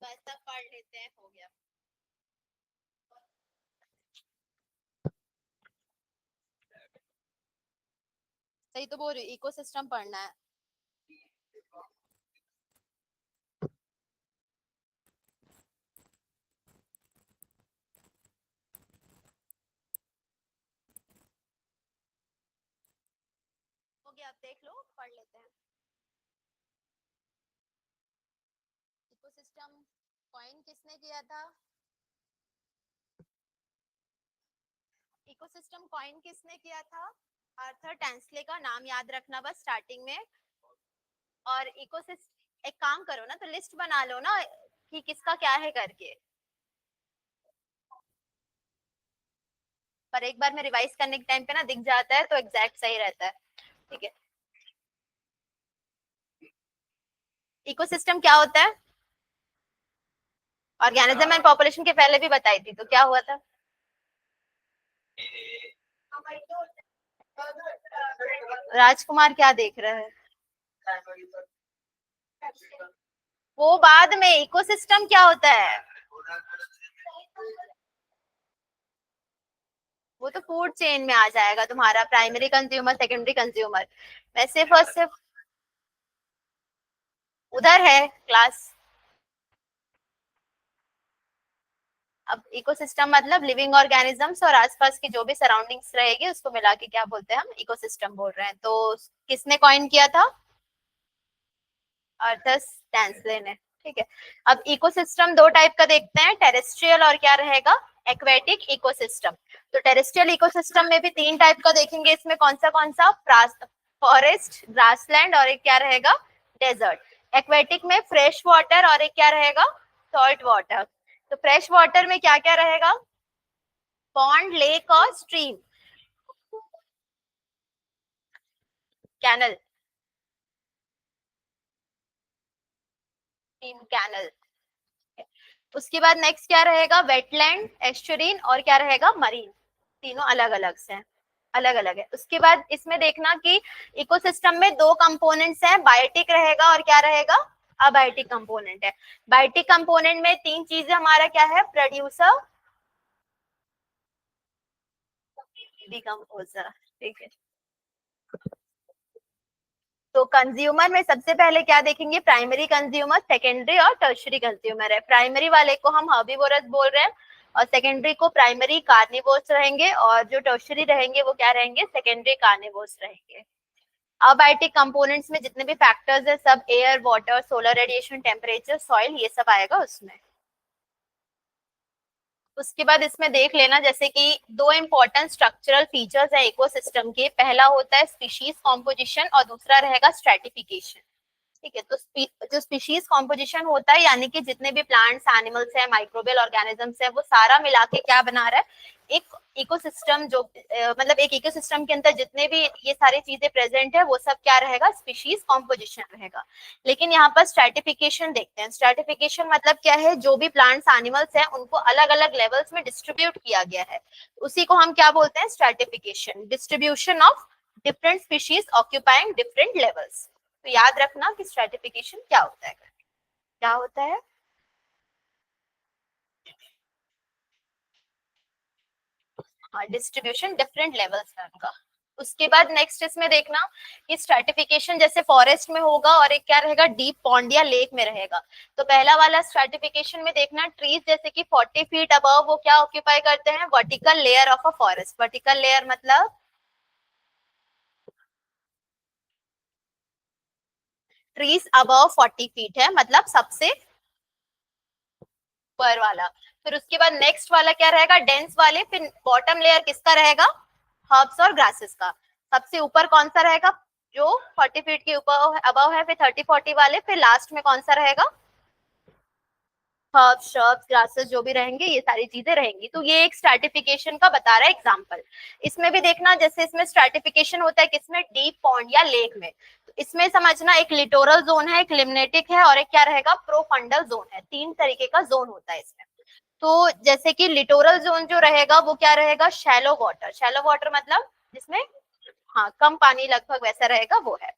ऐसा पढ़ लेते हैं, हो गया। सही तो बोल रही हूँ, इकोसिस्टम पढ़ना है। हो गया, आप देख लो, पढ़ लेते हैं। इकोसिस्टम कॉइन किसने किया था? इकोसिस्टम कॉइन किसने किया था? आर्थर टैंसले का नाम याद रखना बस स्टार्टिंग में। और इकोसिस्टम एक काम करो ना, तो लिस्ट बना लो ना कि किसका क्या है करके, पर एक बार में रिवाइज करने के टाइम पे ना दिख जाता है तो एग्जैक्ट सही रहता है। ठीक है, इकोसिस्टम क्या होता है? ऑर्गेनिज्म एंड पॉपुलेशन के पहले भी बताई थी, तो क्या हुआ था? राजकुमार क्या देख रहा है? वो बाद में, इकोसिस्टम क्या होता है? वो तो फूड चेन में आ जाएगा तुम्हारा, प्राइमरी कंज्यूमर, सेकेंडरी कंज्यूमर। वैसे फर्स्ट से उधर है क्लास। अब इकोसिस्टम मतलब लिविंग ऑर्गेनिजम्स और आसपास की जो भी सराउंडिंग्स रहेगी उसको मिला के क्या बोलते हैं, हम इकोसिस्टम बोल रहे हैं। तो किसने कॉइन किया था? आर्थर टैंसले ने। ठीक है, अब इकोसिस्टम दो टाइप का देखते हैं, टेरेस्ट्रियल और क्या रहेगा, एक्वेटिक इकोसिस्टम। तो टेरेस्ट्रियल इकोसिस्टम में भी तीन टाइप का देखेंगे, इसमें कौन सा फॉरेस्ट, ग्रासलैंड और एक क्या रहेगा, डेजर्ट। एक्वेटिक में फ्रेश वाटर और एक क्या रहेगा, सॉल्ट वाटर। तो फ्रेश वाटर में क्या क्या रहेगा, पॉन्ड, लेक और स्ट्रीम, कैनल, स्ट्रीम कैनल। उसके बाद नेक्स्ट क्या रहेगा, वेटलैंड, एस्चुरीन और क्या रहेगा, मरीन। तीनों अलग अलग से हैं, अलग अलग है। उसके बाद इसमें देखना कि इकोसिस्टम में दो कंपोनेंट्स हैं, बायोटिक रहेगा और क्या रहेगा, अबायोटिक कंपोनेंट है। बायोटिक कंपोनेंट में तीन चीजें हमारा क्या है, प्रोड्यूसर, डिकम्पोजर। ठीक है, तो कंज्यूमर में सबसे पहले क्या देखेंगे, प्राइमरी कंज्यूमर, सेकेंडरी और टर्शरी कंज्यूमर है। प्राइमरी वाले को हम हर्बीवोरस बोल रहे हैं और सेकेंडरी को प्राइमरी कार्निवोरस रहेंगे और जो टर्शरी रहेंगे वो क्या रहेंगे, सेकेंडरी कार्निवोरस रहेंगे। अबायोटिक कंपोनेंट्स में जितने भी फैक्टर्स है सब air, water, solar radiation, temperature, soil, ये सब आएगा उसमें। उसके बाद इसमें देख लेना जैसे कि दो इंपॉर्टेंट स्ट्रक्चरल फीचर्स है इकोसिस्टम के, पहला होता है स्पीशीज कॉम्पोजिशन और दूसरा रहेगा स्ट्रेटिफिकेशन। ठीक है, तो जो स्पीशीज कॉम्पोजिशन होता है यानी कि जितने भी प्लांट्स, एनिमल्स है, माइक्रोबियल ऑर्गेनिजम्स है, वो सारा मिला के क्या बना रहा है, एक इकोसिस्टम। जो मतलब एक इकोसिस्टम के अंदर जितने भी ये सारी चीजें प्रेजेंट है वो सब क्या रहेगा, स्पीशीज कॉम्पोजिशन रहेगा। लेकिन यहाँ पर स्ट्रेटिफिकेशन देखते हैं। स्ट्रेटिफिकेशन मतलब क्या है, जो भी प्लांट्स, एनिमल्स हैं उनको अलग अलग लेवल्स में डिस्ट्रीब्यूट किया गया है, उसी को हम क्या बोलते हैं, stratification. Distribution of different species occupying different levels. तो याद रखना कि स्ट्रेटिफिकेशन क्या होता है, क्या होता है। हाँ, डिस्ट्रीब्यूशन डिफरेंट लेवल्स है उनका। उसके बाद नेक्स्ट इसमें देखना कि स्ट्रेटिफिकेशन जैसे फॉरेस्ट में होगा और एक क्या रहेगा, डीप पॉन्ड या लेक में रहेगा। तो पहला वाला स्ट्रेटिफिकेशन में देखना, ट्रीज जैसे कि 40 फीट अबव वो क्या ऑक्यूपाई करते हैं, vertical layer of a forest. Vertical layer मतलब ट्रीज अबव 40 फीट है, मतलब सबसे ऊपर वाला। फिर उसके बाद नेक्स्ट वाला क्या रहेगा, डेंस वाले। फिर बॉटम लेयर किसका रहेगा, हर्ब्स और ग्रासेस का। सबसे ऊपर कौन सा रहेगा, जो 40 फीट के ऊपर अबव है। फिर 30-40 वाले। फिर लास्ट में कौन सा रहेगा, हर्ब्स, श्रब्स, ग्रासेस जो भी रहेंगे ये सारी चीजें रहेंगी। तो ये एक स्ट्रैटिफिकेशन का बता रहा है एग्जांपल। इसमें भी देखना जैसे इसमें स्ट्रैटिफिकेशन होता है किसमें, डीप पॉन्ड या लेक में। तो इसमें समझना एक लिटोरल जोन है, एक लिम्नेटिक है और एक क्या रहेगा, प्रोफंडल जोन है। तीन तरीके का जोन होता है इसमें। तो जैसे कि लिटोरल जोन जो रहेगा वो क्या रहेगा, शैलो वाटर। शैलो वाटर मतलब जिसमें, हाँ कम पानी लगभग वैसा रहेगा वो है।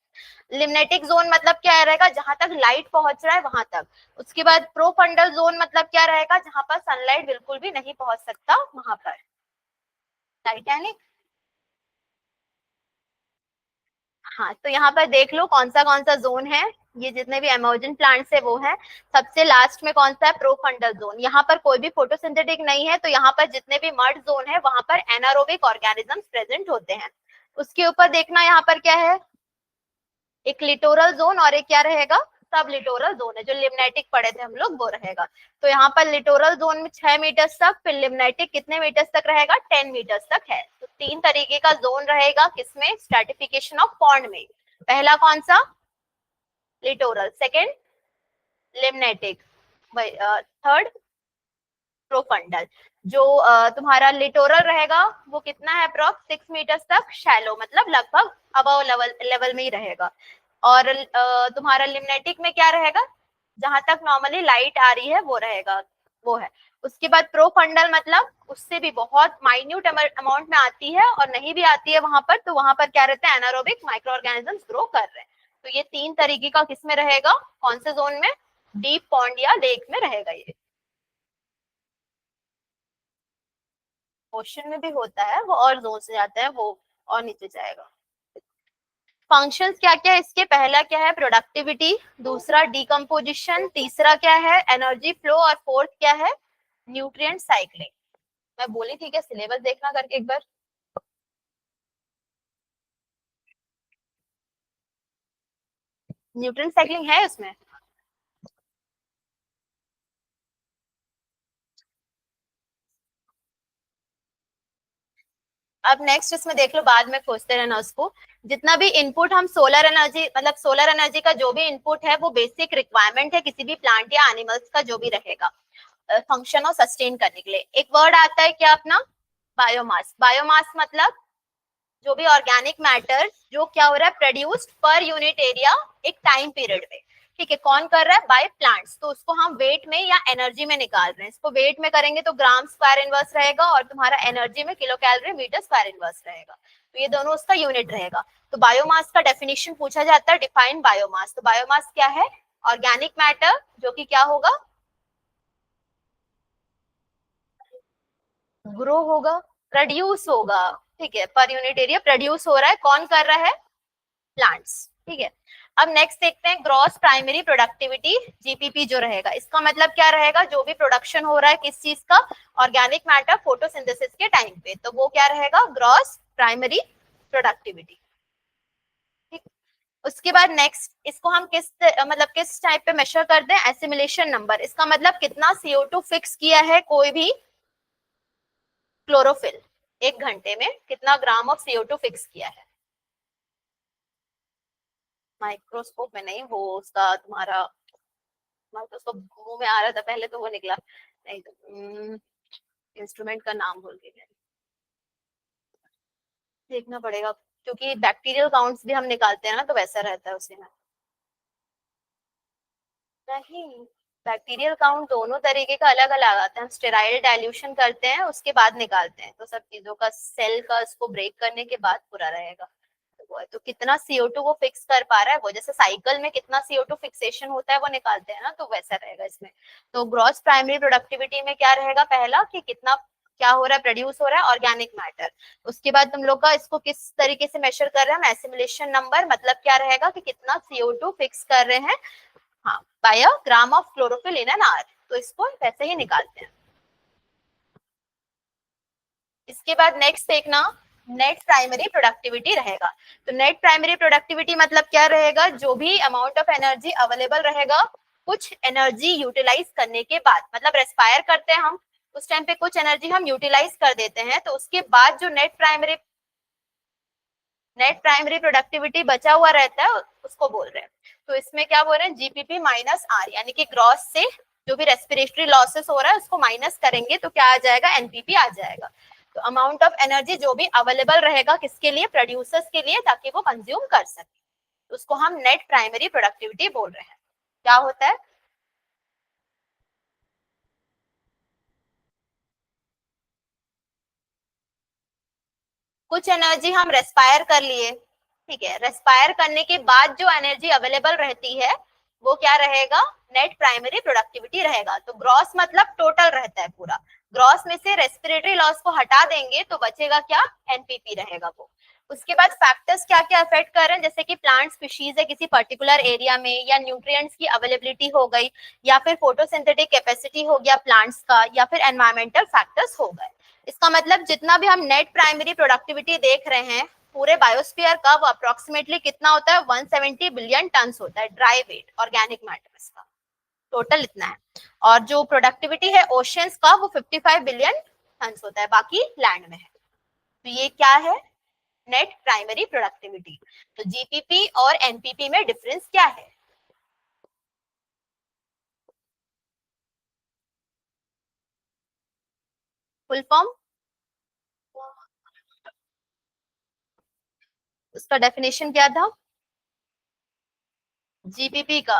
लिम्नेटिक जोन मतलब क्या रहेगा, जहां तक लाइट पहुंच रहा है वहां तक। उसके बाद प्रोफंडल जोन मतलब क्या रहेगा, जहां पर सनलाइट बिल्कुल भी नहीं पहुंच सकता वहां पर। टाइटैनिक। हाँ तो यहाँ पर देख लो कौन सा जोन है, ये जितने भी एमर्जेंट प्लांट्स है वो है। सबसे लास्ट में कौन सा है, प्रोफंडल जोन। यहाँ पर कोई भी फोटोसिंथेटिक नहीं है, तो यहाँ पर जितने भी मड जोन है वहां पर एनारोबिक ऑर्गेनिजम्स प्रेजेंट होते हैं। उसके ऊपर देखना यहाँ पर क्या है, एक लिटोरल जोन और एक क्या रहेगा, सब लिटोरल जोन है। जो लिम्नेटिक पढ़े थे हम लोग वो रहेगा। तो यहाँ पर लिटोरल जोन में 6 मीटर्स तक, फिर लिम्नेटिक कितने मीटर्स तक रहेगा, 10 मीटर्स तक है। तो 3 तरीके का जोन रहेगा किसमें, स्ट्रेटिफिकेशन ऑफ पॉन्ड में। पहला कौन सा, littoral, second limnetic, third profundal. जो तुम्हारा लिटोरल रहेगा वो कितना है, अप्रोक्स 6 मीटर्स तक शैलो, मतलब लगभग अबव लेवल में ही रहेगा। और तुम्हारा लिम्नेटिक में क्या रहेगा, जहां तक नॉर्मली लाइट आ रही है वो रहेगा, वो है। उसके बाद प्रोफंडल मतलब उससे भी बहुत माइन्यूट अमाउंट में आती है, और नहीं भी आती है वहां पर, तो वहां पर क्या रहता है, एनारोबिक माइक्रो ऑर्गेनिजम्स ग्रो कर रहे हैं। तो ये 3 तरीके का किसमें रहेगा, कौन से जोन में, डीप पॉन्ड या लेक में रहेगा ये। ओशन में भी होता है वो, और जोन से जाता है वो, और नीचे जाएगा। फंक्शंस क्या क्या है इसके, पहला क्या है, प्रोडक्टिविटी, दूसरा डिकम्पोजिशन, तीसरा क्या है, एनर्जी फ्लो, और फोर्थ क्या है, न्यूट्रिएंट साइक्लिंग। मैं बोली थी क्या, सिलेबस देखना करके एक बार। न्यूट्रिएंट साइक्लिंग है उसमें। अब नेक्स्ट इसमें देख लो, बाद में खोजते रहना उसको। जितना भी इनपुट हम सोलर एनर्जी, मतलब सोलर एनर्जी का जो भी इनपुट है वो बेसिक रिक्वायरमेंट है किसी भी प्लांट या एनिमल्स का, जो भी रहेगा फंक्शन और सस्टेन करने के लिए। एक वर्ड आता है क्या अपना, बायोमास। बायोमास मतलब जो भी ऑर्गेनिक मैटर जो क्या हो रहा है, प्रोड्यूस्ड पर यूनिट एरिया एक टाइम पीरियड में। ठीक है, कौन कर रहा है, बाय प्लांट्स। तो उसको हम वेट में या एनर्जी में निकाल रहे हैं। इसको वेट में करेंगे तो ग्राम स्क्वायर इनवर्स रहेगा, और तुम्हारा एनर्जी में kilo calorie metre square inverse रहेगा। तो ये दोनों उसका यूनिट रहेगा। तो बायोमास का डेफिनेशन पूछा जाता है, डिफाइन बायोमास। तो बायोमास क्या है, ऑर्गेनिक मैटर जो कि क्या होगा, ग्रो होगा, प्रोड्यूस होगा। ठीक है, पर यूनिट एरिया प्रोड्यूस हो रहा है, कौन कर रहा है, प्लांट्स। ठीक है। अब नेक्स्ट देखते हैं ग्रॉस प्राइमरी प्रोडक्टिविटी, जीपीपी जो रहेगा। इसका मतलब क्या रहेगा, जो भी प्रोडक्शन हो रहा है किस चीज का, ऑर्गेनिक मैटर फोटोसिंथेसिस के टाइम पे, तो वो क्या रहेगा, ग्रॉस प्राइमरी प्रोडक्टिविटी। ठीक। उसके बाद नेक्स्ट, इसको हम मतलब किस टाइप पे मेजर करते हैं, एसिमिलेशन नंबर। इसका मतलब कितना CO2 फिक्स किया है कोई भी क्लोरोफिल, एक घंटे में कितना ग्राम ऑफ CO2 फिक्स किया है। माइक्रोस्कोप में नहीं, वो उसका तुम्हारा माइक्रोस्कोप मुंह में आ रहा था पहले, तो वो निकला नहीं, तो इंस्ट्रूमेंट का नाम भूल गई, देखना पड़ेगा। क्योंकि बैक्टीरियल काउंट्स भी हम निकालते हैं ना, तो वैसा रहता है उसी में। नहीं, बैक्टीरियल काउंट दोनों तरीके का अलग अलग आता है। हम स्टेराइल डाइल्यूशन करते हैं उसके बाद निकालते हैं, तो सब चीजों का सेल का उसको ब्रेक करने के बाद पूरा रहेगा। तो वो है, तो कितना CO2 वो फिक्स कर पा रहा है, वो जैसे साइकिल में कितना CO2 फिक्सेशन होता है वो निकालते हैं ना, तो वैसा रहेगा इसमें। तो ग्रॉस प्राइमरी प्रोडक्टिविटी में क्या रहेगा, पहला कि कितना क्या हो रहा है, प्रोड्यूस हो रहा है ऑर्गेनिक मैटर। उसके बाद तुम लोग का इसको किस तरीके से मेजर कर रहे हैं हम, एसिमिलेशन नंबर, मतलब क्या रहेगा कि कितना CO2 फिक्स कर रहे हैं, हाँ, by a gram of chlorophyll in an hour. तो इसको वैसे ही निकालते हैं। इसके बाद नेक्स्ट देखना, नेट प्राइमरी प्रोडक्टिविटी रहेगा। तो नेट प्राइमरी प्रोडक्टिविटी मतलब क्या रहेगा, जो भी अमाउंट ऑफ एनर्जी अवेलेबल रहेगा कुछ एनर्जी यूटिलाइज करने के बाद, मतलब रेस्पायर करते हैं हम, उस टाइम पे कुछ एनर्जी हम यूटिलाइज कर देते हैं, तो उसके बाद जो नेट प्राइमरी प्रोडक्टिविटी बचा हुआ रहता है उसको बोल रहे हैं। तो इसमें क्या बोल रहे हैं, जीपीपी माइनस आर, यानी कि ग्रॉस से जो भी रेस्पिरेटरी लॉसेस हो रहा है उसको माइनस करेंगे तो क्या आ जाएगा, एनपीपी आ जाएगा। तो अमाउंट ऑफ एनर्जी जो भी अवेलेबल रहेगा किसके लिए, प्रोड्यूसर्स के लिए, ताकि वो कंज्यूम कर सके, उसको हम नेट प्राइमरी प्रोडक्टिविटी बोल रहे हैं। क्या होता है, कुछ एनर्जी हम रेस्पायर कर लिए, ठीक है, रेस्पायर करने के बाद जो एनर्जी अवेलेबल रहती है वो क्या रहेगा, नेट प्राइमरी प्रोडक्टिविटी रहेगा। तो ग्रॉस मतलब टोटल रहता है पूरा, ग्रॉस में से रेस्पिरेटरी लॉस को हटा देंगे तो बचेगा क्या, एनपीपी रहेगा वो। उसके बाद फैक्टर्स क्या क्या अफेक्ट कर रहे हैं, जैसे कि प्लांट स्पीशीज है किसी पर्टिकुलर एरिया में, या न्यूट्रिएंट्स की अवेलेबिलिटी हो गई, या फिर फोटोसिंथेटिक कैपेसिटी हो गया प्लांट्स का, या फिर एनवायरमेंटल फैक्टर्स हो गए। इसका मतलब जितना भी हम नेट प्राइमरी प्रोडक्टिविटी देख रहे हैं पूरे बायोस्फीयर का, वो अप्रोक्सीमेटली कितना होता है, 170 बिलियन टन होता है ड्राई वेट ऑर्गेनिक मैटर्स का, टोटल इतना है। और जो प्रोडक्टिविटी है ओशियंस का वो 55 बिलियन टन होता है, बाकी लैंड में है। तो ये क्या है, नेट प्राइमरी प्रोडक्टिविटी। तो जीपीपी और एनपीपी में डिफरेंस क्या है, फुल फॉर्म उसका डेफिनेशन क्या था, जीपीपी का।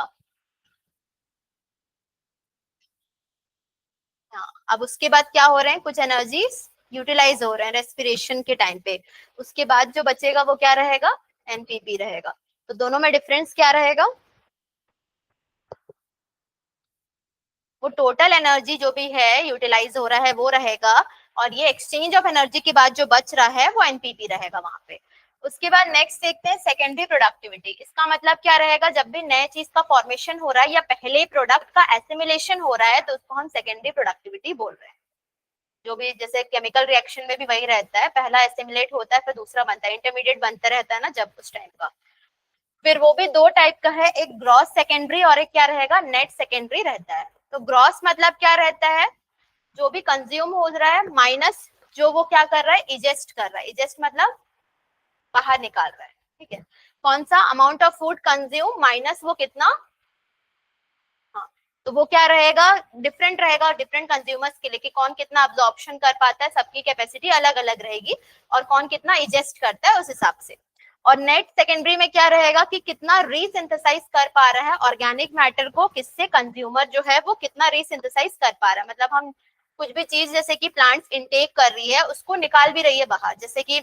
हाँ, अब उसके बाद क्या हो रहे हैं, कुछ एनर्जीज यूटिलाइज हो रहे हैं रेस्पिरेशन के टाइम पे, उसके बाद जो बचेगा वो क्या रहेगा, एनपीपी रहेगा। तो दोनों में डिफरेंस क्या रहेगा, वो टोटल एनर्जी जो भी है यूटिलाइज हो रहा है वो रहेगा, और ये एक्सचेंज ऑफ एनर्जी के बाद जो बच रहा है वो एनपीपी रहेगा वहां पे। उसके बाद नेक्स्ट देखते हैं सेकेंडरी प्रोडक्टिविटी। इसका मतलब क्या रहेगा, जब भी नए चीज का फॉर्मेशन हो रहा है या पहले प्रोडक्ट का एसिमिलेशन हो रहा है तो उसको हम सेकेंडरी प्रोडक्टिविटी बोल रहे हैं। जो भी जैसे केमिकल रिएक्शन में भी वही रहता है, पहला एसिमिलेट होता है फिर दूसरा बनता है, इंटरमीडिएट बनता रहता है ना जब उस टाइम का। फिर वो भी दो टाइप का है, एक ग्रॉस सेकेंडरी और एक क्या रहेगा, नेट सेकेंडरी रहता है। तो ग्रॉस मतलब क्या रहता है, जो भी कंज्यूम हो रहा है माइनस जो वो क्या कर रहा है, इजेस्ट कर रहा है, इजेस्ट मतलब बाहर निकाल रहा है, ठीक है। कौन सा amount of food consume minus वो कितना, हाँ, तो वो क्या रहेगा, डिफरेंट रहेगा डिफरेंट कंज्यूमर्स के लिए कि कौन कितना अब्जॉर्प्शन कर पाता है, सबकी कैपेसिटी अलग अलग रहेगी, और कौन कितना इजेस्ट करता है उस हिसाब से। और नेट सेकेंडरी में क्या रहेगा कि कितना रीसिंथेसाइज कर पा रहा है ऑर्गेनिक मैटर को, किससे कंज्यूमर जो है वो कितना रीसिंथेसाइज कर पा रहा है। मतलब हम कुछ भी चीज जैसे कि प्लांट्स इनटेक कर रही है उसको निकाल भी रही है बाहर, जैसे कि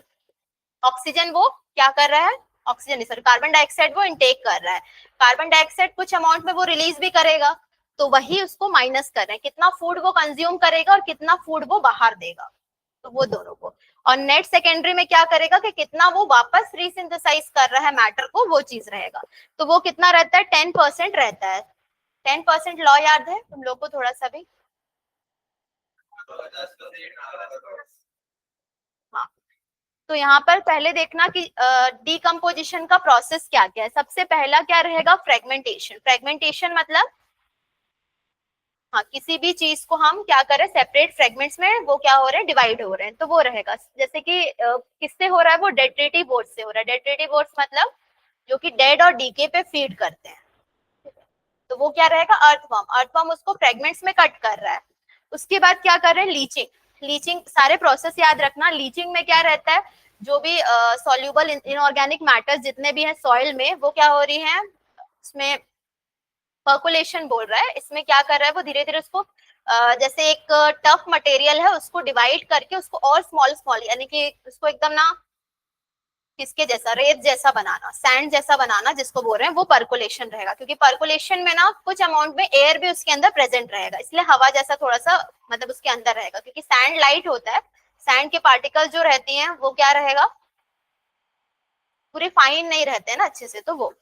ऑक्सीजन वो क्या कर रहा है, ऑक्सीजन सॉरी कार्बन डाइऑक्साइड वो इनटेक कर रहा है, कार्बन डाइऑक्साइड कुछ अमाउंट में वो रिलीज भी करेगा, तो वही उसको माइनस कर रहे हैं, कितना फूड वो कंज्यूम करेगा और कितना फूड वो बाहर देगा, तो वो दोनों को। और नेट सेकेंडरी में क्या करेगा कि कितना वो वापस रीसिंथेसाइज कर रहा है मैटर को, वो चीज रहेगा। तो वो कितना रहता है, 10% रहता है। 10% लॉ याद है तुम लोग को थोड़ा सा भी, हाँ। तो यहाँ पर पहले देखना कि डीकम्पोजिशन का प्रोसेस क्या क्या है। सबसे पहला क्या रहेगा, फ्रेगमेंटेशन। फ्रेगमेंटेशन मतलब हाँ, किसी भी चीज को हम क्या करें, सेपरेट फ्रेगमेंट्स में वो क्या हो रहे हैं, डिवाइड हो रहे हैं, तो वो रहेगा। जैसे कि किससे हो रहा है, वो डेट्रेटिव बोर्ड से हो रहा है। डेट्रेटिव बोर्ड्स मतलब जो कि डेड और डीके पे फीड करते हैं, तो वो क्या रहेगा, अर्थवर्म। अर्थवर्म उसको फ्रेगमेंट्स में कट कर रहा है। उसके बाद क्या कर रहे हैं, लीचिंग। लीचिंग सारे प्रोसेस याद रखना। लीचिंग में क्या रहता है, जो भी सॉल्यूबल इनऑर्गेनिक मैटर्स जितने भी हैं सॉइल में वो क्या हो रही हैं, उसमें पर्कुलेशन बोल रहा है। इसमें क्या कर रहा है, वो धीरे धीरे उसको जैसे एक टफ मटेरियल है उसको डिवाइड करके उसको और स्मॉल स्मॉल, यानी कि उसको एकदम ना किसके जैसा, रेत जैसा बनाना, सैंड जैसा बनाना जिसको बोल रहे हैं, वो पर्कुलेशन रहेगा। क्योंकि पर्कुलेशन में ना कुछ अमाउंट में एयर भी उसके अंदर प्रेजेंट रहेगा, इसलिए हवा जैसा थोड़ा सा मतलब उसके अंदर रहेगा। क्योंकि सैंड लाइट होता है, सैंड के पार्टिकल जो रहती हैं वो क्या रहेगा, पूरे फाइन नहीं रहते हैं ना अच्छे से, तो वो।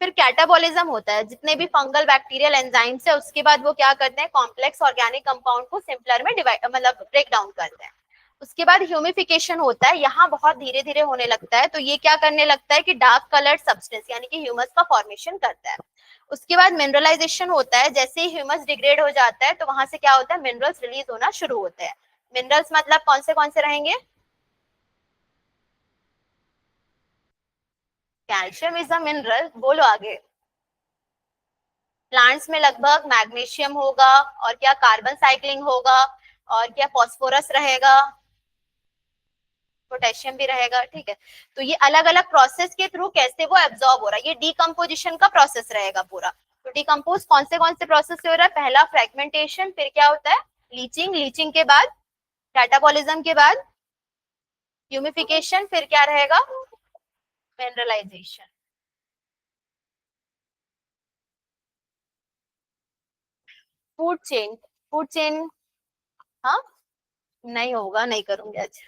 फिर कैटाबॉलिज्म होता है, जितने भी फंगल बैक्टीरियल एंजाइम्स है उसके बाद वो क्या करते हैं, कॉम्प्लेक्स ऑर्गेनिक कंपाउंड को सिंपलर में डिवाइड मतलब ब्रेक डाउन करते हैं। उसके बाद ह्यूमिफिकेशन होता है, यहाँ बहुत धीरे धीरे होने लगता है, तो ये क्या करने लगता है कि डार्क कलर्ड सब्सटेंस यानी कि ह्यूमस का फॉर्मेशन करता है। उसके बाद मिनरलाइजेशन होता है, जैसे ही ह्यूमस डिग्रेड हो जाता है तो वहां से क्या होता है, मिनरल्स रिलीज होना शुरू होते हैं। मिनरल्स मतलब कौन से रहेंगे, कैल्शियम इज अ मिनरल, बोलो आगे। प्लांट्स में लगभग मैग्नीशियम होगा, और क्या कार्बन साइक्लिंग होगा, और क्या फॉस्फोरस रहेगा, पोटेशियम भी रहेगा, ठीक है। तो ये अलग अलग प्रोसेस के थ्रू कैसे वो एब्जॉर्ब हो रहा है, ये डीकम्पोजिशन का प्रोसेस रहेगा पूरा। तो डीकम्पोज कौन से प्रोसेस से हो रहा है, पहला फ्रेगमेंटेशन, फिर क्या होता है लीचिंग, लीचिंग के बाद कैटाबॉलिज्म के बाद ह्यूमिफिकेशन, फिर क्या रहेगा, mineralisation. Food chain, food chain, हाँ नहीं होगा, नहीं करूंगी आज,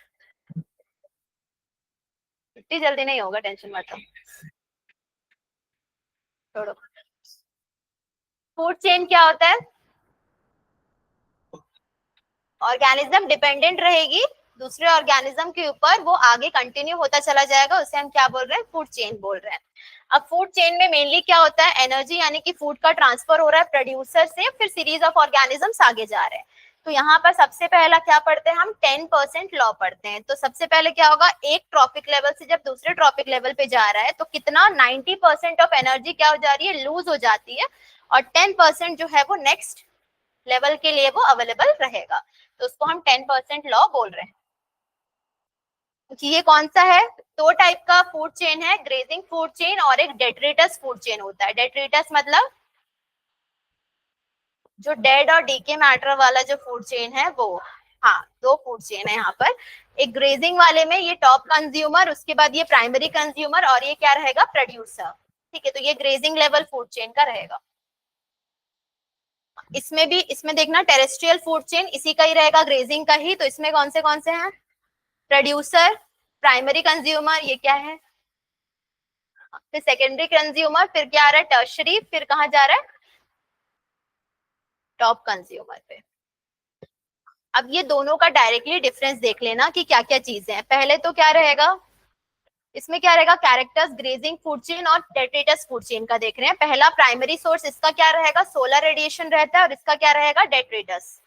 इतनी जल्दी नहीं होगा, टेंशन मत लो, छोड़ो। फूड चेन क्या होता है, ऑर्गेनिज्म डिपेंडेंट रहेगी दूसरे ऑर्गेनिज्म के ऊपर, वो आगे कंटिन्यू होता चला जाएगा, उसे हम क्या बोल रहे हैं, फूड चेन बोल रहे हैं। अब फूड चेन में मेनली क्या होता है, एनर्जी यानी कि फूड का ट्रांसफर हो रहा है प्रोड्यूसर से, फिर सीरीज ऑफ ऑर्गेनिजम्स आगे जा रहे हैं। तो यहाँ पर सबसे पहला क्या पढ़ते हैं हम, 10% लॉ पढ़ते हैं। तो सबसे पहले क्या होगा, एक ट्रॉपिक लेवल से जब दूसरे ट्रॉपिक लेवल पे जा रहा है तो कितना 90% ऑफ एनर्जी क्या हो जा रही है, लूज हो जाती है, और 10% जो है वो नेक्स्ट लेवल के लिए वो अवेलेबल रहेगा। तो उसको हम 10% लॉ बोल रहे हैं। कि ये कौन सा है, दो टाइप का फूड चेन है, ग्रेजिंग फूड चेन और एक डेट्रिटस फूड चेन होता है। डेट्रिटस मतलब जो डेड और डीके मैटर वाला जो फूड चेन है वो, हाँ दो फूड चेन है यहाँ पर। एक ग्रेजिंग वाले में ये टॉप कंज्यूमर, उसके बाद ये प्राइमरी कंज्यूमर, और ये क्या रहेगा, प्रोड्यूसर। ठीक है, तो ये ग्रेजिंग लेवल फूड चेन का रहेगा। इसमें भी, इसमें देखना टेरेस्ट्रियल फूड चेन इसी का ही रहेगा, ग्रेजिंग का ही। तो इसमें कौन से हैं, प्रोड्यूसर, प्राइमरी कंज्यूमर, ये क्या है, फिर सेकेंडरी कंज्यूमर, फिर क्या आ रहा है, टर्शरी, फिर कहाँ जा रहा है, टॉप कंज्यूमर पे। अब ये दोनों का डायरेक्टली डिफरेंस देख लेना कि क्या क्या चीजें हैं। पहले तो क्या रहेगा, इसमें क्या रहेगा, कैरेक्टर्स ग्रेजिंग फूड चेन और डेट्रिटस फूड चेन का देख रहे हैं। पहला प्राइमरी सोर्स इसका क्या रहेगा, सोलर रेडिएशन रहता है, और इसका क्या रहेगा, डेट्रिटस,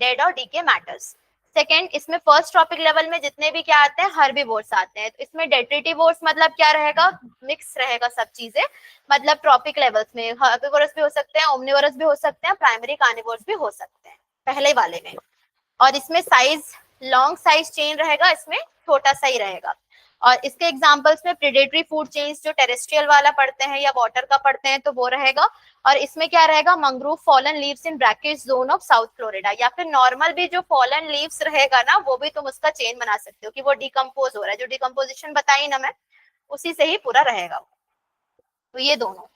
डेड और डीके मैटर्स। सेकेंड, इसमें फर्स्ट ट्रॉपिक लेवल में जितने भी क्या आते हैं, हर्बीवोर्स आते हैं। तो इसमें डेट्रिटिवोर्स मतलब क्या रहेगा, मिक्स रहेगा सब चीजें, मतलब ट्रॉपिक लेवल्स में हर्बीवोरस भी हो सकते हैं, ओमनिवोरस भी हो सकते हैं, प्राइमरी कार्निवोर्स भी हो सकते हैं पहले वाले में। और इसमें साइज, लॉन्ग साइज चेन रहेगा, इसमें छोटा सा ही रहेगा। और इसके एग्जांपल्स में प्रेडेटरी फूड चेन्स जो टेरेस्ट्रियल वाला पढ़ते हैं या वाटर का पढ़ते हैं तो वो रहेगा। और इसमें क्या रहेगा, mangrove fallen leaves in bracket zone of south Florida, या फिर नॉर्मल भी जो फॉलन लीव्स रहेगा ना, वो भी तुम उसका चेन बना सकते हो कि वो डिकम्पोज हो रहा है, जो डिकम्पोजिशन बताई ना मैं, उसी से ही पूरा रहेगा। तो ये दोनों।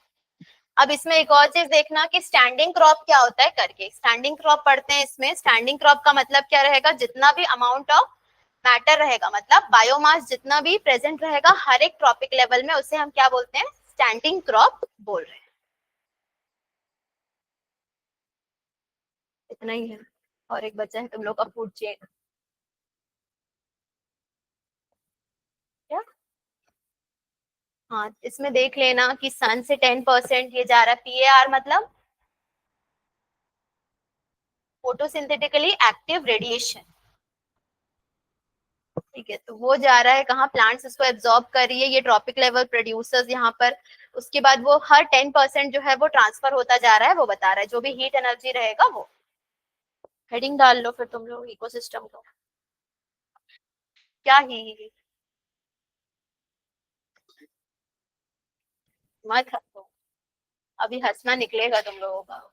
अब इसमें एक और चीज देखना कि स्टैंडिंग क्रॉप क्या होता है करके, स्टैंडिंग क्रॉप पढ़ते हैं इसमें। स्टैंडिंग क्रॉप का मतलब क्या रहेगा, जितना भी अमाउंट ऑफ मैटर रहेगा, मतलब बायोमास जितना भी प्रेजेंट रहेगा हर एक ट्रॉपिक लेवल में, उसे हम क्या बोलते हैं, स्टैंडिंग क्रॉप बोल रहे हैं। इतना ही है, और एक बचा है तुम लोग का फूड चेन। क्या, हाँ इसमें देख लेना कि सन से 10% ये जा रहा है, पीएआर मतलब फोटोसिंथेटिकली एक्टिव रेडिएशन। ठीक है, तो वो जा रहा है कहाँ, प्लांट्स इसको एब्जॉर्ब कर रही है, ये ट्रॉपिक लेवल प्रोड्यूसर्स यहाँ पर। उसके बाद वो हर 10% जो है वो ट्रांसफर होता जा रहा है, वो बता रहा है जो भी हीट एनर्जी रहेगा वो। हेडिंग डाल लो फिर तुम लोग इकोसिस्टम को। क्या ही, मत हंसो, अभी हंसना निकलेगा तुम लोगों का।